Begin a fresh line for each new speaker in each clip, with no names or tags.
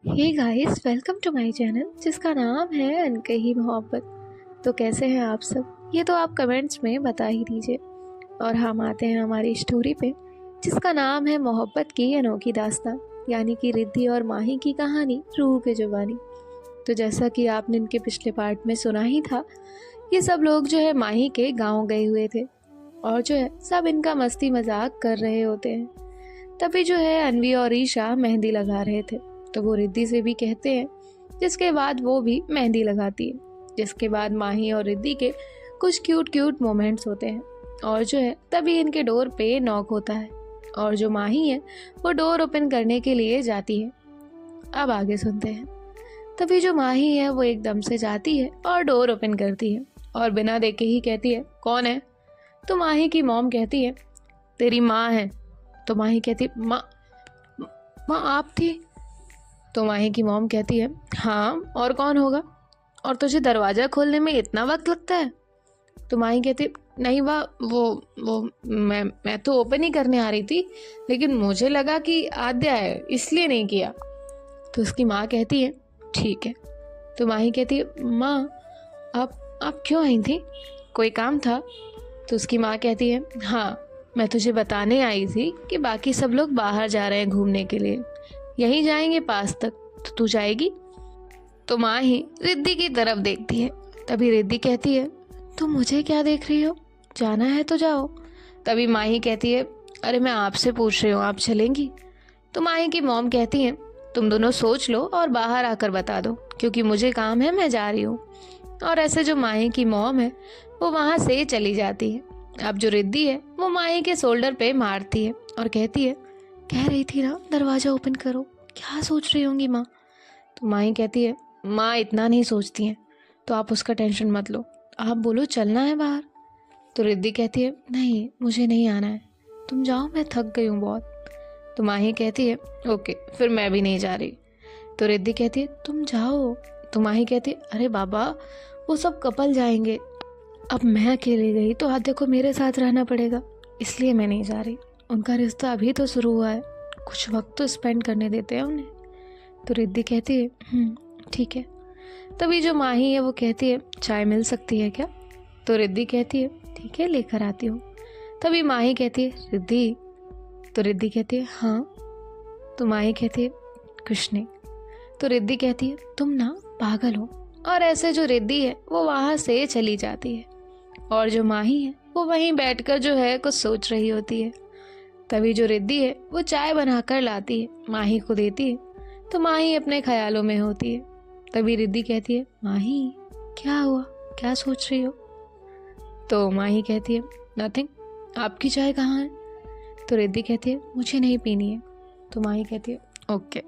Hey guys, welcome to my channel जिसका नाम है अनकही मोहब्बत। तो कैसे हैं आप सब? ये तो आप कमेंट्स में बता ही दीजिए। और हम आते हैं हमारी स्टोरी पे, जिसका नाम है मोहब्बत की अनोखी दास्तां, यानी कि रिद्धि और माही की कहानी रूह के जुबानी। तो जैसा कि आपने इनके पिछले पार्ट में सुना ही था, ये सब लोग जो है माही के गाँव गए हुए थे और जो है सब इनका मस्ती मजाक कर रहे होते हैं। तभी जो है अनवी और ईशा मेहंदी लगा रहे थे, तो वो रिद्धि से भी कहते हैं, जिसके बाद वो भी मेहंदी लगाती है। जिसके बाद माही और रिद्धि के कुछ क्यूट क्यूट मोमेंट्स होते हैं और जो है तभी इनके डोर पे नॉक होता है और जो माही है वो डोर ओपन करने के लिए जाती है। अब आगे सुनते हैं। तभी जो माही है वो एकदम से जाती है और डोर ओपन करती है और बिना देखे ही कहती है, कौन है? तो माही की मॉम कहती है, तेरी माँ है। तो माही कहती, माँ माँ आप थी? तो माही की मॉम कहती है, हाँ और कौन होगा, और तुझे दरवाज़ा खोलने में इतना वक्त लगता है? तो माही कहती, नहीं वाह, वो मैं तो ओपन ही करने आ रही थी, लेकिन मुझे लगा कि आद्या है इसलिए नहीं किया। तो उसकी माँ कहती है, ठीक है। तो माही कहती है, माँ आप क्यों आई थी, कोई काम था? तो उसकी माँ कहती है, हाँ मैं तुझे बताने आई थी कि बाकी सब लोग बाहर जा रहे हैं घूमने के लिए, यहीं जाएंगे पास तक, तो तू जाएगी? तो माँ ही रिद्धि की तरफ देखती है। तभी रिद्धि कहती है, तुम मुझे क्या देख रही हो, जाना है तो जाओ। तभी माँ ही कहती है, अरे मैं आपसे पूछ रही हूँ, आप चलेंगी? तो माही की मॉम कहती है, तुम दोनों सोच लो और बाहर आकर बता दो, क्योंकि मुझे काम है, मैं जा रही हूँ। और ऐसे जो माही की मॉम है वो वहाँ से चली जाती है। अब जो रिद्धि है वो माही के शोल्डर पे मारती है और कहती है, कह रही थी ना दरवाज़ा ओपन करो, क्या सोच रही होंगी माँ? तो माही कहती है, माँ इतना नहीं सोचती हैं, तो आप उसका टेंशन मत लो, आप बोलो चलना है बाहर। तो रिद्धि कहती है, नहीं मुझे नहीं आना है, तुम जाओ, मैं थक गई हूँ बहुत। तो माही कहती है, ओके फिर मैं भी नहीं जा रही। तो रिद्धि कहती है, तुम जाओ। तो माही कहती है, अरे बाबा वो सब कपल जाएंगे, अब मैं अकेले गई तो आद्या को मेरे साथ रहना पड़ेगा, इसलिए मैं नहीं जा रही। उनका रिश्ता अभी तो शुरू हुआ है, कुछ वक्त तो स्पेंड करने देते हैं उन्हें। तो रिद्धि कहती है, ठीक है। तभी जो माही है वो कहती है, चाय मिल सकती है क्या? तो रिद्धि कहती है, ठीक है लेकर आती हूँ। तभी माही कहती है, रिद्धि? तो रिद्धि कहती है, हाँ। तो माही कहती है, कुछ नहीं। तो रिद्धि कहती है, तुम ना पागल हो। और ऐसे जो रिद्धि है वो वहाँ से चली जाती है और जो माही है वो वहीं बैठकर जो है कुछ सोच रही होती है। तभी जो रिद्धि है वो चाय बनाकर लाती है, माही को देती है। तो माही अपने ख्यालों में होती है। तभी रिद्धि कहती है, माही क्या हुआ, क्या सोच रही हो? तो माही कहती है, नथिंग, आपकी चाय कहाँ है? तो रिद्धि कहती है, मुझे नहीं पीनी है। तो माही कहती है, ओके।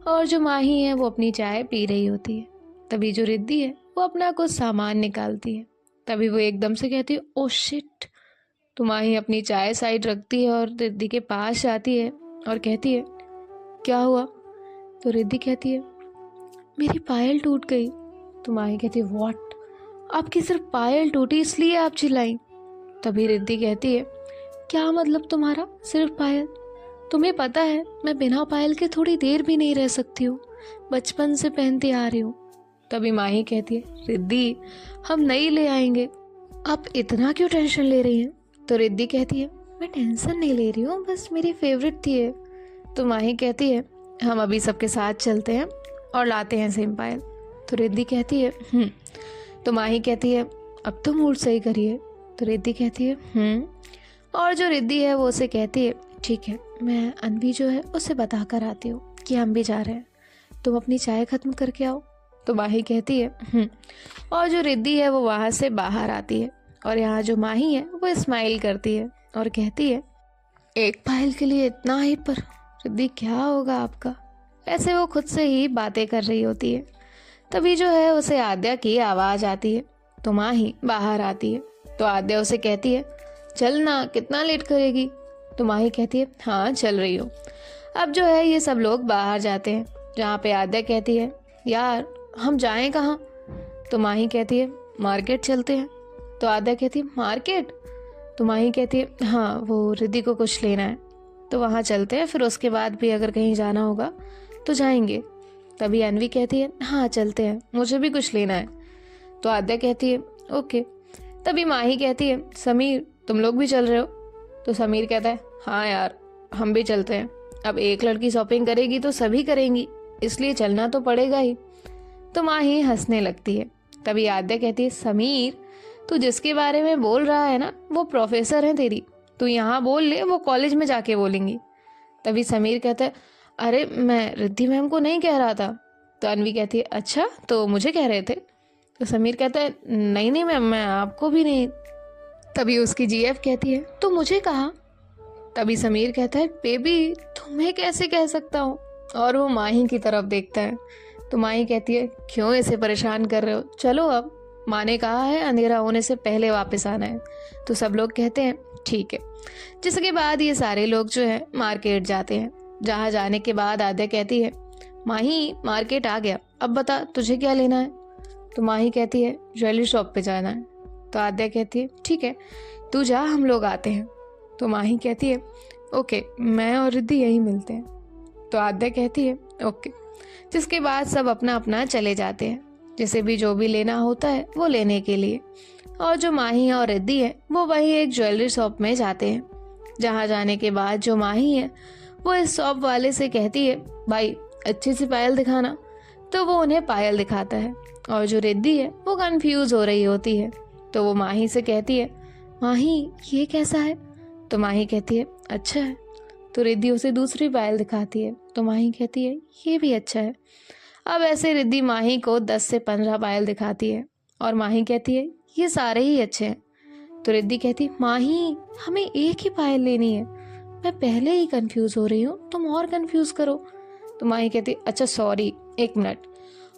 और जो माही है वो अपनी चाय पी रही होती है। तभी जो रिद्धि है वो अपना कुछ सामान निकालती है। तभी वो एकदम से कहती है, ओ शिट। तो माही अपनी चाय साइड रखती है और रिद्धि के पास जाती है और कहती है, क्या हुआ? तो रिद्धि कहती है, मेरी पायल टूट गई। तो माही कहती है, व्हाट? आपकी सिर्फ पायल टूटी इसलिए आप चिल्लाई? तभी रिद्धि कहती है, क्या मतलब तुम्हारा सिर्फ पायल? तुम्हें पता है मैं बिना पायल के थोड़ी देर भी नहीं रह सकती हूँ, बचपन से पहनती आ रही हूँ। तभी माही कहती है, रिद्धि हम नई ले आएंगे, आप इतना क्यों टेंशन ले रही हैं? तो रिद्धि कहती है, मैं टेंशन नहीं ले रही हूँ, बस मेरी फेवरेट थी ये। तो माही कहती है, हम अभी सबके साथ चलते हैं और लाते हैं सेम पायल। तो रिद्धि कहती है। तो माही कहती है, अब तो मूड सही करिए। तो रिद्धि कहती है। और जो रिद्धि है वो उसे कहती है, ठीक है मैं अनवी जो है उसे बता कर आती हूँ कि हम भी जा रहे हैं, तुम अपनी चाय ख़त्म करके आओ। तो माही कहती है। और जो रिद्धि है वो वहाँ से बाहर आती है और यहाँ जो माही है वो स्माइल करती है और कहती है, एक पायल के लिए इतना ही, पर रिद्धि क्या होगा आपका? ऐसे वो खुद से ही बातें कर रही होती है। तभी जो है उसे आद्या की आवाज़ आती है। तो माही बाहर आती है। तो आद्या उसे कहती है, चल ना, कितना लेट करेगी? तो माही कहती है, हाँ चल रही हूँ। अब जो है ये सब लोग बाहर जाते हैं, जहाँ पे आद्या कहती है, यार हम जाएं कहाँ? तो माही कहती है, मार्केट चलते हैं। तो आद्या कहती है, मार्केट? तो माही कहती है, हाँ वो रिद्धि को कुछ लेना है, तो वहाँ चलते हैं, फिर उसके बाद भी अगर कहीं जाना होगा तो जाएंगे। तभी अनवी कहती है हाँ चलते हैं, मुझे भी कुछ लेना है। तो आद्या कहती है ओके। तभी माही कहती है समीर तुम लोग भी चल रहे हो? तो समीर कहता है हाँ यार हम भी चलते हैं, अब एक लड़की शॉपिंग करेगी तो सभी करेंगी, इसलिए चलना तो पड़ेगा ही। तो माही हंसने लगती है। तभी आद्या कहती है समीर तू जिसके बारे में बोल रहा है ना वो प्रोफेसर है तेरी, तू यहाँ बोल ले, वो कॉलेज में जाके बोलेंगी। तभी समीर कहता है अरे मैं रिद्धि मैम को नहीं कह रहा था। तो अनवी कहती है अच्छा तो मुझे कह रहे थे? तो समीर कहता है नहीं नहीं मैम मैं आपको भी नहीं। तभी उसकी जीएफ कहती है तो मुझे कहा। तभी समीर कहता है बेबी तुम्हें कैसे कह सकता हूँ, और वो माही की तरफ देखता है। तो माही कहती है क्यों इसे परेशान कर रहे हो, चलो अब, माँ ने कहा है अंधेरा होने से पहले वापस आना है। तो सब लोग कहते हैं ठीक है। जिसके बाद ये सारे लोग जो है मार्केट जाते हैं। जहाँ जाने के बाद आद्या कहती है माही मार्केट आ गया, अब बता तुझे क्या लेना है? तो माही कहती है ज्वेलरी शॉप पे जाना है। तो आद्या कहती है ठीक है तू जा, हम लोग आते हैं। तो माही कहती है ओके मैं और रिद्धि यहीं मिलते हैं। तो आद्या कहती है ओके। जिसके बाद सब अपना अपना चले जाते हैं, जिसे भी जो भी लेना होता है वो लेने के लिए। और जो माही और रिद्धि है वो वही एक ज्वेलरी शॉप में जाते हैं। जहाँ जाने के बाद जो माही है वो इस शॉप वाले से कहती है भाई अच्छी सी पायल दिखाना। तो वो उन्हें पायल दिखाता है। और जो रिद्धि है वो कंफ्यूज हो रही होती है, तो वो माही से कहती है माही ये कैसा है? तो माही कहती है अच्छा है। तो रिद्धि उसे दूसरी पायल दिखाती है। तो माही कहती है ये भी अच्छा है। अब ऐसे रिद्धि माही को 10 से 15 पायल दिखाती है और माही कहती है ये सारे ही अच्छे हैं। तो रिद्धि कहती है माही हमें एक ही पायल लेनी है, मैं पहले ही कंफ्यूज हो रही हूँ, तुम और कंफ्यूज करो। तो माही कहती अच्छा सॉरी एक मिनट।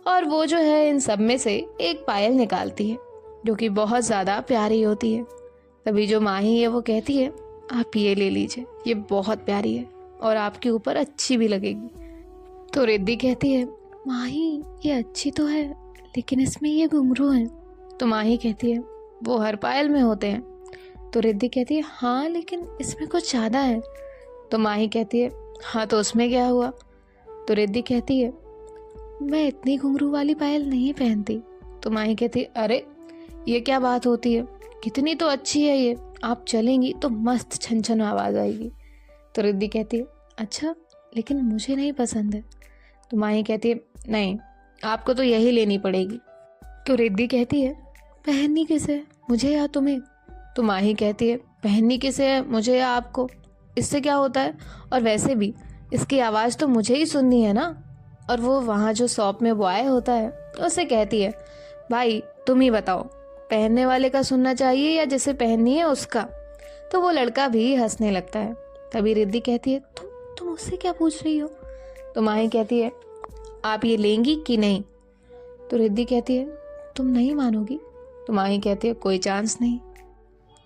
और वो जो है इन सब में से एक पायल निकालती है जो कि बहुत ज़्यादा प्यारी होती है। तभी जो माही है वो कहती है आप ये ले लीजिए, ये बहुत प्यारी है और आपके ऊपर अच्छी भी लगेगी। तो रिद्धि कहती है माही ये अच्छी तो है लेकिन इसमें ये घुंघरू हैं। तो माही कहती है वो हर पायल में होते हैं। तो रिद्धि कहती है हाँ लेकिन इसमें कुछ ज़्यादा है। तो माही कहती है हाँ तो उसमें क्या हुआ? तो रिद्धि कहती है मैं इतनी घुंघरू वाली पायल नहीं पहनती। तो माही कहती है अरे ये क्या बात होती है, कितनी तो अच्छी है ये, आप चलेंगी तो मस्त छन छन आवाज़ आएगी। तो रिद्धि कहती है अच्छा लेकिन मुझे नहीं पसंद है। तो माही कहती है नहीं आपको तो यही लेनी पड़ेगी। तो रिद्धि कहती है पहननी किसे, मुझे या तुम्हें? तो माही कहती है पहननी किसे है, मुझे या आपको, इससे क्या होता है, और वैसे भी इसकी आवाज़ तो मुझे ही सुननी है ना। और वो वहाँ जो शॉप में बॉय होता है उससे कहती है भाई तुम ही बताओ पहनने वाले का सुनना चाहिए या जिसे पहननी है उसका। तो वो लड़का भी हंसने लगता है। तभी रिद्धि कहती है तुम उससे क्या पूछ रही हो? तो माही कहती है आप ये लेंगी कि नहीं? तो रिद्धि कहती है तुम नहीं मानोगी। तो माही कहती है कोई चांस नहीं।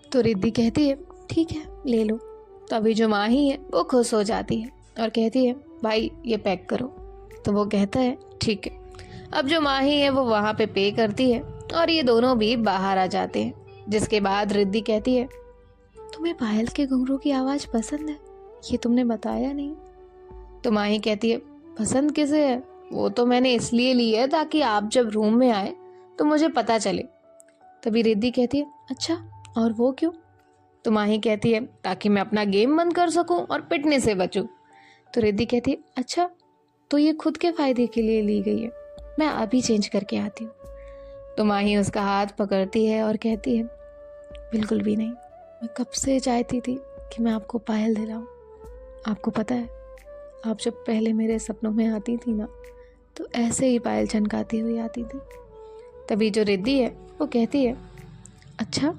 तो रिद्धि कहती है ठीक है ले लो। तो अभी जो माही है वो खुश हो जाती है और कहती है भाई ये पैक करो। तो वो कहता है ठीक है। अब जो माही है वो वहाँ पे पे करती है और ये दोनों भी बाहर आ जाते हैं। जिसके बाद रिद्धि कहती है तुम्हें पायल के घुंघरू की आवाज़ पसंद है, ये तुमने बताया नहीं। तो माही कहती है पसंद किसे है, वो तो मैंने इसलिए ली है ताकि आप जब रूम में आए तो मुझे पता चले। तभी रिद्धि कहती है अच्छा और वो क्यों? तो माही कहती है ताकि मैं अपना गेम बंद कर सकूं और पिटने से बचूं। तो रिद्धि कहती है अच्छा तो ये खुद के फायदे के लिए ली गई है, मैं अभी चेंज करके आती हूँ। तो माही उसका हाथ पकड़ती है और कहती है बिल्कुल भी नहीं, मैं कब से चाहती थी कि मैं आपको पायल दिलाऊं। आपको पता है आप जब पहले मेरे सपनों में आती थी ना तो ऐसे ही पायल झनकाती हुई आती थी। तभी जो रिद्धि है वो कहती है अच्छा।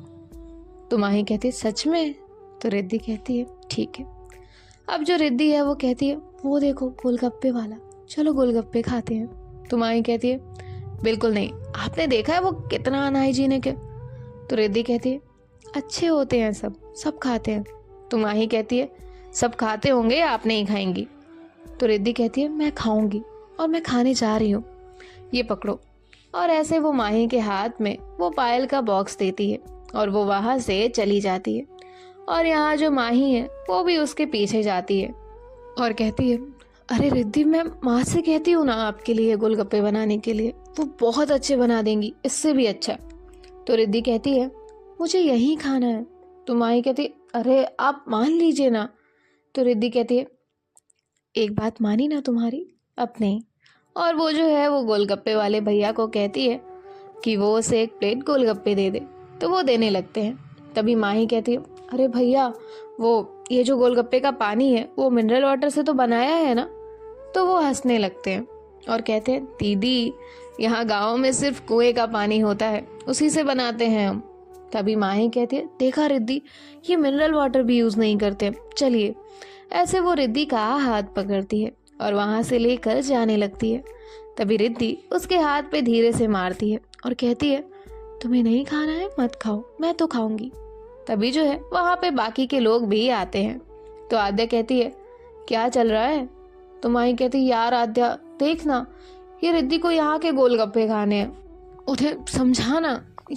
तो माही कहती है सच में? तो रिद्धि कहती है ठीक है। अब जो रिद्धि है वो कहती है वो देखो गोलगप्पे वाला, चलो गोलगप्पे खाते हैं। तो माही कहती है बिल्कुल नहीं, आपने देखा है वो कितना अनहाइजीनिक है। तो रिद्धि कहती है अच्छे होते हैं सब खाते हैं। तो माही कहती है सब खाते होंगे आप नहीं खाएंगी। तो रिद्धि कहती है मैं खाऊंगी और मैं खाने जा रही हूँ, ये पकड़ो। और ऐसे वो माही के हाथ में वो पायल का बॉक्स देती है और वो वहाँ से चली जाती है। और यहाँ जो माही है वो भी उसके पीछे जाती है और कहती है अरे रिद्धि, मैं माँ से कहती हूँ ना आपके लिए गोलगप्पे बनाने के लिए, वो बहुत अच्छे बना देंगी, इससे भी अच्छा। तो रिद्धि कहती है मुझे यही खाना है। तो माही कहती है अरे आप मान लीजिए ना। तो रिद्धि कहती है एक बात मानी ना तुम्हारी, अब नहीं। और वो जो है वो गोलगप्पे वाले भैया को कहती है कि वो उसे एक प्लेट गोलगप्पे दे दे। तो वो देने लगते हैं। तभी माही कहती है अरे भैया, वो ये जो गोलगप्पे का पानी है वो मिनरल वाटर से तो बनाया है ना। तो वो हंसने लगते हैं और कहते हैं दीदी, यहाँ गांव में सिर्फ कुएं का पानी होता है, उसी से बनाते हैं हम। तभी माही कहती है देखा रिद्धि, ये मिनरल वाटर भी यूज नहीं करते, चलिए। ऐसे वो रिद्धि का हाथ पकड़ती है और वहां से लेकर जाने लगती है। तभी रिद्धि उसके हाथ पे धीरे से मारती है और कहती है तुम्हें नहीं खाना है मत खाओ, मैं तो खाऊंगी। तभी जो है वहां पे बाकी के लोग भी आते हैं। तो आद्या कहती है क्या चल रहा है। तो माही कहती यार आद्या देखना, ये रिद्धि को यहाँ के गोलगप्पे खाने हैं, उन्हें समझाना,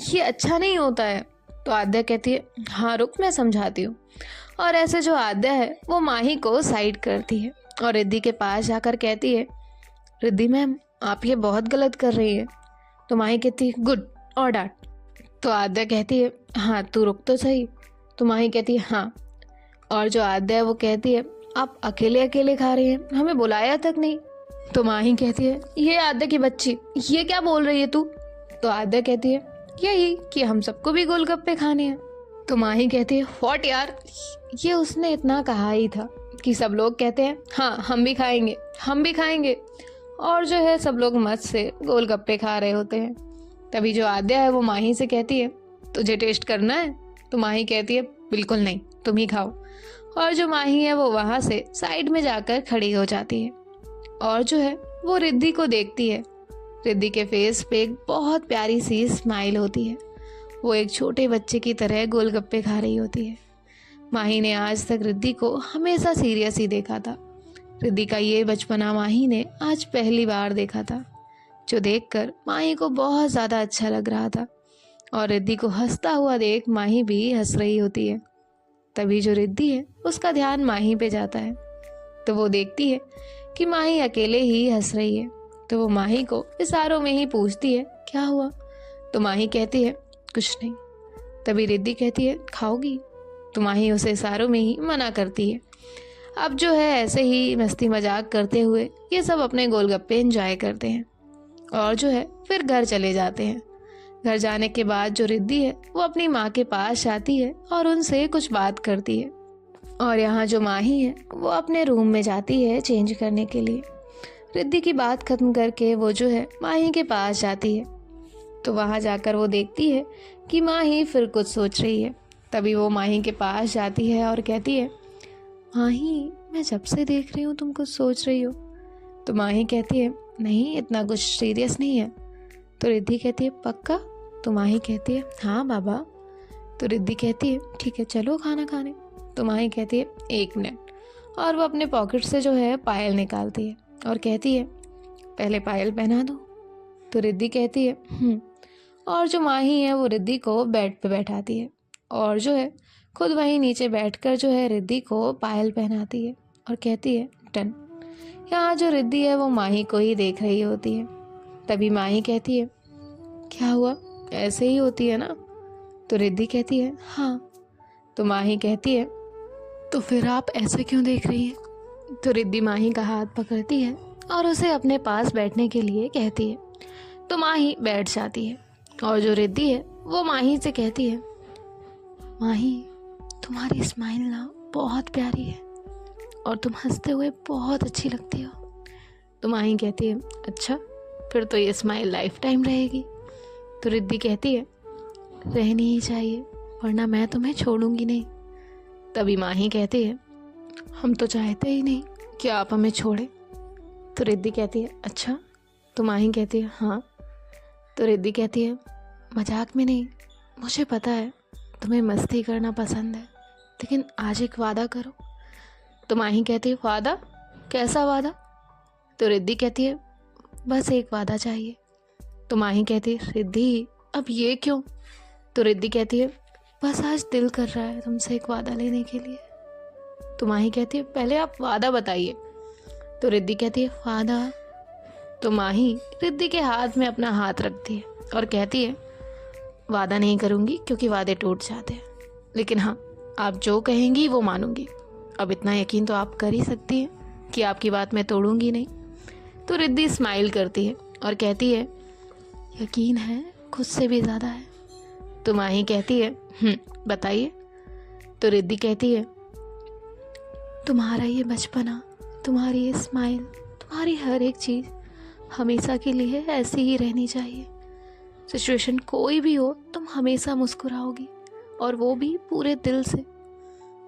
ये अच्छा नहीं होता है। तो आद्या कहती है हाँ रुक, मैं समझाती हूँ। और ऐसे जो आद्या है वो माही को साइड करती है और रिद्धि के पास जाकर कहती है रिद्धि मैम, आप ये बहुत गलत कर रही है। तो माही कहती है गुड, और डांट। तो आद्या कहती है हाँ तू रुक तो सही। तो माही कहती है हाँ। और जो आद्या है वो कहती है आप अकेले अकेले खा रही हैं, हमें बुलाया तक नहीं। तो माही कहती है ये आद्या की बच्ची, ये क्या बोल रही है तू। तो आद्या कहती है यही कि हम सबको भी गोलगप्पे खाने हैं। तो माही कहती है व्हाट यार, ये उसने इतना कहा ही था कि सब लोग कहते हैं हाँ हम भी खाएंगे, हम भी खाएंगे। और जो है सब लोग मस्त से गोलगप्पे खा रहे होते हैं। तभी जो आद्या है वो माही से कहती है तुझे टेस्ट करना है। तो माही कहती है बिल्कुल नहीं, तुम ही खाओ। और जो माही है वो वहां से साइड में जाकर खड़ी हो जाती है और जो है वो रिद्धि को देखती है। रिद्धि के फेस पे एक बहुत प्यारी सी स्माइल होती है, वो एक छोटे बच्चे की तरह गोलगप्पे खा रही होती है। माही ने आज तक रिद्धि को हमेशा सीरियस ही देखा था। रिद्धि का ये बचपना माही ने आज पहली बार देखा था, जो देखकर माही को बहुत ज़्यादा अच्छा लग रहा था। और रिद्धि को हंसता हुआ देख माही भी हंस रही होती है। तभी जो रिद्धि है उसका ध्यान माही पे जाता है, तो वो देखती है कि माही अकेले ही हंस रही है। तो वो माही को इशारों में ही पूछती है क्या हुआ। तो माही कहती है कुछ नहीं। तभी रिद्धि कहती है खाओगी। तो माही उसे इशारों में ही मना करती है। अब जो है ऐसे ही मस्ती मजाक करते हुए ये सब अपने गोलगप्पे एंजॉय करते हैं और जो है फिर घर चले जाते हैं। घर जाने के बाद जो रिद्धि है वो अपनी माँ के पास जाती है और उनसे कुछ बात करती है। और यहाँ जो माही है वो अपने रूम में जाती है चेंज करने के लिए। रिद्धि की बात खत्म करके वो जो है माही के पास जाती है। तो वहाँ जाकर वो देखती है कि माही फिर कुछ सोच रही है। तभी वो माही के पास जाती है और कहती है माही, मैं जब से देख रही हूँ तुम कुछ सोच रही हो। तो माही कहती है नहीं, इतना कुछ सीरियस नहीं है। तो रिद्धि कहती है पक्का। तो माही कहती है हाँ बाबा। तो रिद्धि कहती है ठीक है चलो खाना खाने। तो माही कहती है एक मिनट। और वो अपने पॉकेट से जो है पायल निकालती है और कहती है पहले पायल पहना दो। तो रिद्धि कहती है। और जो माही है वो रिद्धि को बेड पे बैठाती है और जो है खुद वहीं नीचे बैठकर जो है रिद्धि को पायल पहनाती है और कहती है डन। यहाँ जो रिद्धि है वो माही को ही देख रही होती है। तभी माही कहती है क्या हुआ, ऐसे ही होती है ना। तो रिद्धि कहती है हाँ। तो माही कहती है तो फिर आप ऐसे क्यों देख रही हैं। तो रिद्धि माही का हाथ पकड़ती है और उसे अपने पास बैठने के लिए कहती है। तो माही बैठ जाती है और जो रिद्धि है वो माही से कहती है माही, तुम्हारी स्माइल ना बहुत प्यारी है और तुम हंसते हुए बहुत अच्छी लगती हो। तो माही कहती है अच्छा, फिर तो ये स्माइल लाइफ टाइम रहेगी। तो रिद्धि कहती है रहनी ही चाहिए, वरना मैं तुम्हें छोड़ूंगी नहीं। तभी माही कहती है हम तो चाहते ही नहीं कि आप हमें छोड़े। तो रिद्धि कहती है अच्छा। तो माही कहती है हाँ। तो रिद्धि कहती है मजाक में नहीं, मुझे पता है तुम्हें मस्ती करना पसंद है, लेकिन आज एक वादा करो। तो माही कहती है वादा, कैसा वादा। तो रिद्धि कहती है बस एक वादा चाहिए। तो माही कहती है रिद्धि अब ये क्यों। तो रिद्धि कहती है बस आज दिल कर रहा है तुमसे एक वादा लेने के लिए। तो माही कहती है पहले आप वादा बताइए। तो रिद्धि कहती है वादा। तो माही रिद्धि के हाथ में अपना हाथ रखती है और कहती है वादा नहीं करूँगी क्योंकि वादे टूट जाते हैं, लेकिन हाँ आप जो कहेंगी वो मानूंगी। अब इतना यकीन तो आप कर ही सकती हैं कि आपकी बात मैं तोड़ूंगी नहीं। तो रिद्धि स्माइल करती है और कहती है यकीन है खुद से भी ज़्यादा है। तो माही कहती है बताइए। तो रिद्धि कहती है तुम्हारा ये बचपना, तुम्हारी ये स्माइल, तुम्हारी हर एक चीज़ हमेशा के लिए ऐसी ही रहनी चाहिए। सिचुएशन कोई भी हो तुम हमेशा मुस्कुराओगी, और वो भी पूरे दिल से।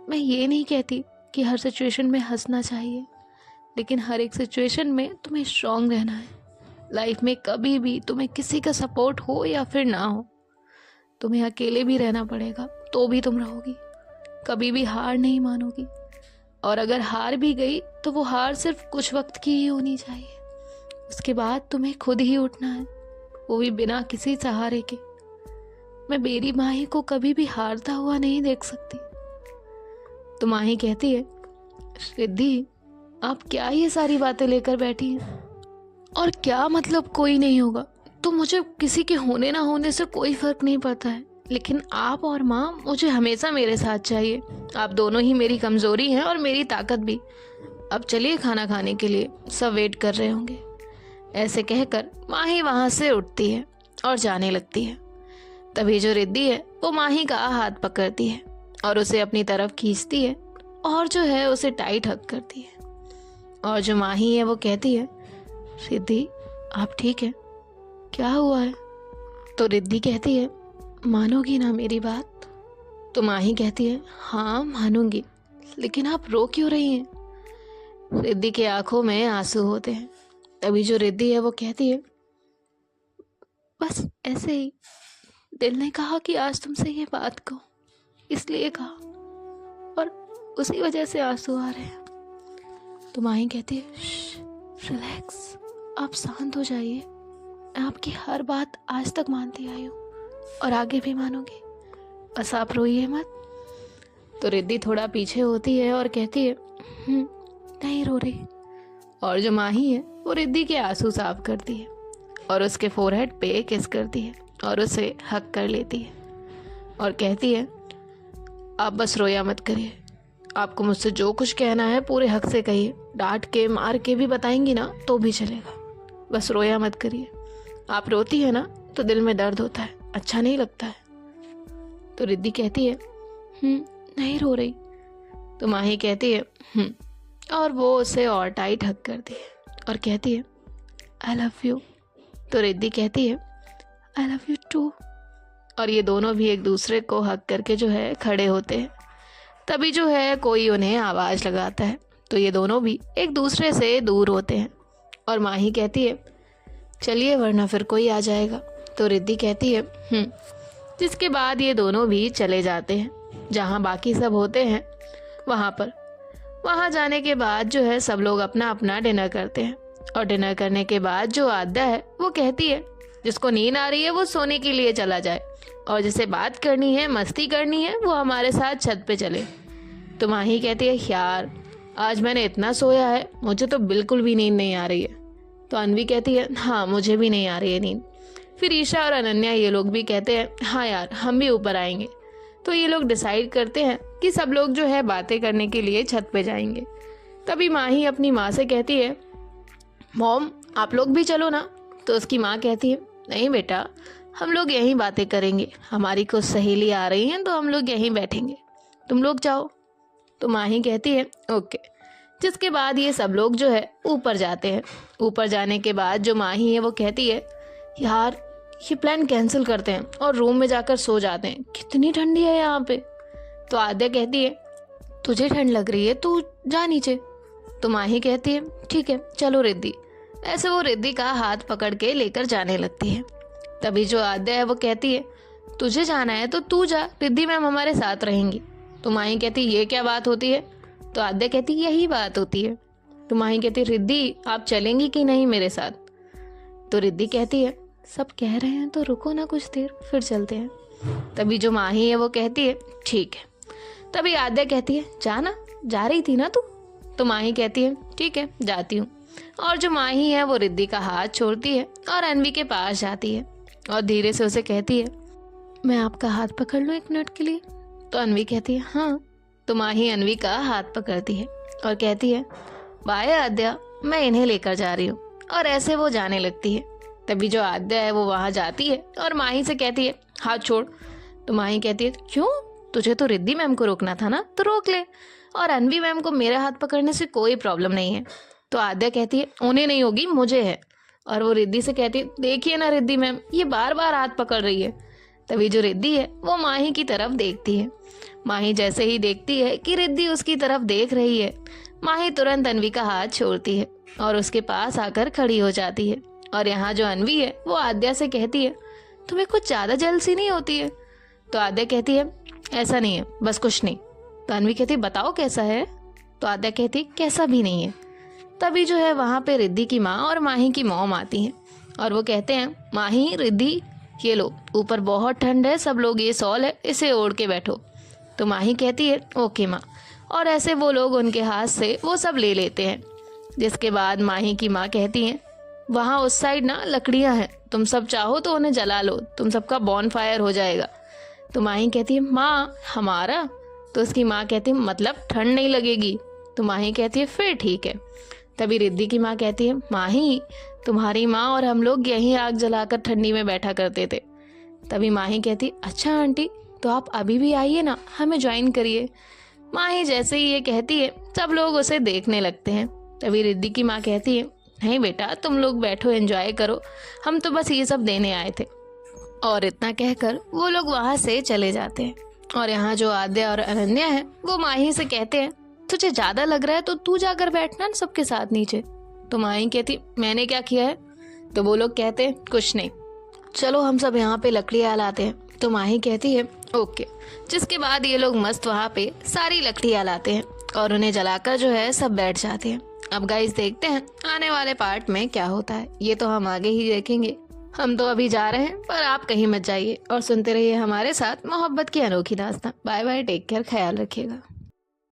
मैं ये नहीं कहती कि हर सिचुएशन में हंसना चाहिए, लेकिन हर एक सिचुएशन में तुम्हें स्ट्रांग रहना है। लाइफ में कभी भी तुम्हें किसी का सपोर्ट हो या फिर ना हो, तुम्हें अकेले भी रहना पड़ेगा तो भी तुम रहोगी। कभी भी हार नहीं मानोगी, और अगर हार भी गई तो वो हार सिर्फ कुछ वक्त की ही होनी चाहिए। उसके बाद तुम्हें खुद ही उठना है, वो भी बिना किसी सहारे के। मैं मेरी माही को कभी भी हारता हुआ नहीं देख सकती। तो माही कहती है रिद्धि आप क्या ये सारी बातें लेकर बैठी हैं, और क्या मतलब कोई नहीं होगा तो मुझे किसी के होने ना होने से कोई फर्क नहीं पड़ता है, लेकिन आप और माँ मुझे हमेशा मेरे साथ चाहिए। आप दोनों ही मेरी कमजोरी हैं और मेरी ताकत भी। अब चलिए खाना खाने के लिए, सब वेट कर रहे होंगे। ऐसे कहकर माही वहाँ से उठती है और जाने लगती है। तभी जो रिद्धि है वो माही का हाथ पकड़ती है और उसे अपनी तरफ खींचती है, और जो है उसे टाइट हग करती है। और जो माही है वो कहती है रिद्धि आप ठीक है, क्या हुआ है? तो रिद्धि कहती है मानोगी ना मेरी बात? तो माही कहती है हाँ मानूंगी, लेकिन आप रो क्यों रही हैं? रिद्धि के आंखों में आंसू होते हैं। तभी जो रिद्धि है वो कहती है बस ऐसे ही दिल ने कहा कि आज तुमसे ये बात कहूँ, इसलिए कहा, और उसी वजह से आंसू आ रहे हैं। तो माही कहती है रिलैक्स, आप शांत हो जाइए। मैं आपकी हर बात आज तक मानती आई हूँ और आगे भी मानूंगी, बस आप रोइए मत। तो रिद्धि थोड़ा पीछे होती है और कहती है नहीं रो रही। और जो माही है वो रिद्धि के आंसू साफ करती है और उसके फोरहेड पे किस करती है और उसे हक कर लेती है और कहती है आप बस रोया मत करिए। आपको मुझसे जो कुछ कहना है पूरे हक से कहिए, डांट के मार के भी बताएंगी ना तो भी चलेगा, बस रोया मत करिए। आप रोती है ना तो दिल में दर्द होता है, अच्छा नहीं लगता है। तो रिद्धि कहती है नहीं रो रही। तो माही कहती है और वो उसे और टाइट हक करती है और कहती है आई लव यू। तो रिद्धि कहती है आई लव यू टू। और ये दोनों भी एक दूसरे को हक करके जो है खड़े होते हैं। तभी जो है कोई उन्हें आवाज़ लगाता है, तो ये दोनों भी एक दूसरे से दूर होते हैं। और माही कहती है चलिए वरना फिर कोई आ जाएगा। तो रिद्धि कहती है जिसके बाद ये दोनों भी चले जाते हैं जहाँ बाकी सब होते हैं वहाँ पर। वहाँ जाने के बाद जो है सब लोग अपना अपना डिनर करते हैं, और डिनर करने के बाद जो आद्या है वो कहती है जिसको नींद आ रही है वो सोने के लिए चला जाए, और जिसे बात करनी है मस्ती करनी है वो हमारे साथ छत पे चले। तो माही कहती है यार आज मैंने इतना सोया है, मुझे तो बिल्कुल भी नींद नहीं आ रही है। तो अनवी कहती है हाँ मुझे भी नहीं आ रही है नींद। फिर ईशा और अनन्या ये लोग भी कहते हैं हाँ यार हम भी ऊपर आएंगे। तो ये लोग डिसाइड करते हैं कि सब लोग जो है बातें करने के लिए छत पे जाएंगे। तभी माही अपनी माँ से कहती है मॉम आप लोग भी चलो ना। तो उसकी माँ कहती है नहीं बेटा हम लोग यहीं बातें करेंगे, हमारी कुछ सहेली आ रही हैं तो हम लोग यहीं बैठेंगे, तुम लोग जाओ। तो माही कहती है ओके। जिसके बाद ये सब लोग जो है ऊपर जाते हैं। ऊपर जाने के बाद जो माही है वो कहती है यार ये प्लान कैंसिल करते हैं और रूम में जाकर सो जाते हैं, कितनी ठंडी है यहाँ पे। तो आद्या कहती है तुझे ठंड लग रही है तू जा नीचे। तो माही कहती है ठीक है चलो रिद्धि। ऐसे वो रिद्धि का हाथ पकड़ के लेकर जाने लगती है। तभी जो आद्या है वो कहती है तुझे जाना है तो तू जा, रिद्धि मैम हमारे साथ रहेंगी। तो माही कहती ये क्या बात होती है? तो आद्या कहती यही बात होती है। तो माही कहती रिद्धि आप चलेंगी कि नहीं मेरे साथ? तो रिद्धि कहती है सब कह रहे हैं तो रुको ना कुछ देर फिर चलते हैं। तभी जो माही है वो कहती है ठीक है। तभी आद्या कहती है जाना, जा रही थी ना तू, तो माही कहती है ठीक है जाती हूँ। और जो माही है वो रिद्धि का हाथ छोड़ती है और अनवी के पास जाती है और धीरे से उसे कहती है मैं आपका हाथ पकड़ लूँ 1 मिनट के लिए। तो अनवी कहती है हाँ। तो माही अनवी का हाथ पकड़ती है और कहती है बाय आद्या, मैं इन्हें लेकर जा रही हूँ। और ऐसे वो जाने लगती है। तभी जो आद्या है वो वहाँ जाती है और माही से कहती है हाथ छोड़। तो माही कहती है क्यों, तुझे तो रिद्धि मैम को रोकना था ना, तो रोक ले। और अनवी मैम को मेरा हाथ पकड़ने से कोई प्रॉब्लम नहीं है। तो आद्या कहती है उन्हें नहीं होगी, मुझे है। और वो रिद्धि से कहती है देखिए ना रिद्धि मैम, ये बार बार हाथ पकड़ रही है। तभी जो रिद्धि है वो माही की तरफ देखती है। माही जैसे ही देखती है कि रिद्धि उसकी तरफ देख रही है, माही तुरंत अनवी का हाथ छोड़ती है और उसके पास आकर खड़ी हो जाती है। और यहाँ जो अनवी है वो आद्या से कहती है तुम्हें कुछ ज़्यादा जलसी नहीं होती है। तो आद्या कहती है ऐसा नहीं है, बस कुछ नहीं। तो अनवी कहती है बताओ कैसा है। तो आद्या कहती है कैसा भी नहीं है। तभी जो है वहाँ पे रिद्धि की माँ और माही की मॉम आती हैं और वो कहते हैं माही रिद्धि ये लो, ऊपर बहुत ठंड है, सब लोग ये शॉल है इसे ओढ़ के बैठो। तो माही कहती है ओके माँ। और ऐसे वो लोग उनके हाथ से वो सब ले लेते हैं। जिसके बाद माही की माँ कहती हैं वहाँ उस साइड ना लकड़ियाँ हैं, तुम सब चाहो तो उन्हें जला लो, तुम सबका बॉनफायर हो जाएगा। तो माही कहती है माँ हमारा। तो उसकी माँ कहती है मतलब ठंड नहीं लगेगी। तो माही कहती है फिर ठीक है। तभी रिद्धि की माँ कहती है माही तुम्हारी माँ और हम लोग यहीं आग जलाकर ठंडी में बैठा करते थे। तभी माही कहती अच्छा आंटी, तो आप अभी भी आइए ना, हमें ज्वाइन करिए। माही जैसे ही ये कहती है सब लोग उसे देखने लगते हैं। तभी रिद्धि की माँ कहती है नहीं बेटा तुम लोग बैठो एंजॉय करो, हम तो बस ये सब देने आए थे। और इतना कहकर वो लोग वहाँ से चले जाते हैं। और यहाँ जो आद्या और अनन्या है वो माही से कहते हैं तुझे ज्यादा लग रहा है तो तू जाकर बैठना ना सबके साथ नीचे। तो माही कहती मैंने क्या किया है। तो वो लोग कहते हैं कुछ नहीं, चलो हम सब यहाँ पे लकड़ियाँ लाते हैं। तो माही कहती है ओके। जिसके बाद ये लोग मस्त वहाँ पे सारी लकड़ियाँ लाते हैं और उन्हें जलाकर जो है सब बैठ जाते हैं। अब गाइस देखते हैं आने वाले पार्ट में क्या होता है, ये तो हम आगे ही देखेंगे। हम तो अभी जा रहे हैं, पर आप कहीं मत जाइए और सुनते रहिए हमारे साथ मोहब्बत की अनोखी दास्तां। बाय बाय, टेक केयर, ख्याल रखिएगा।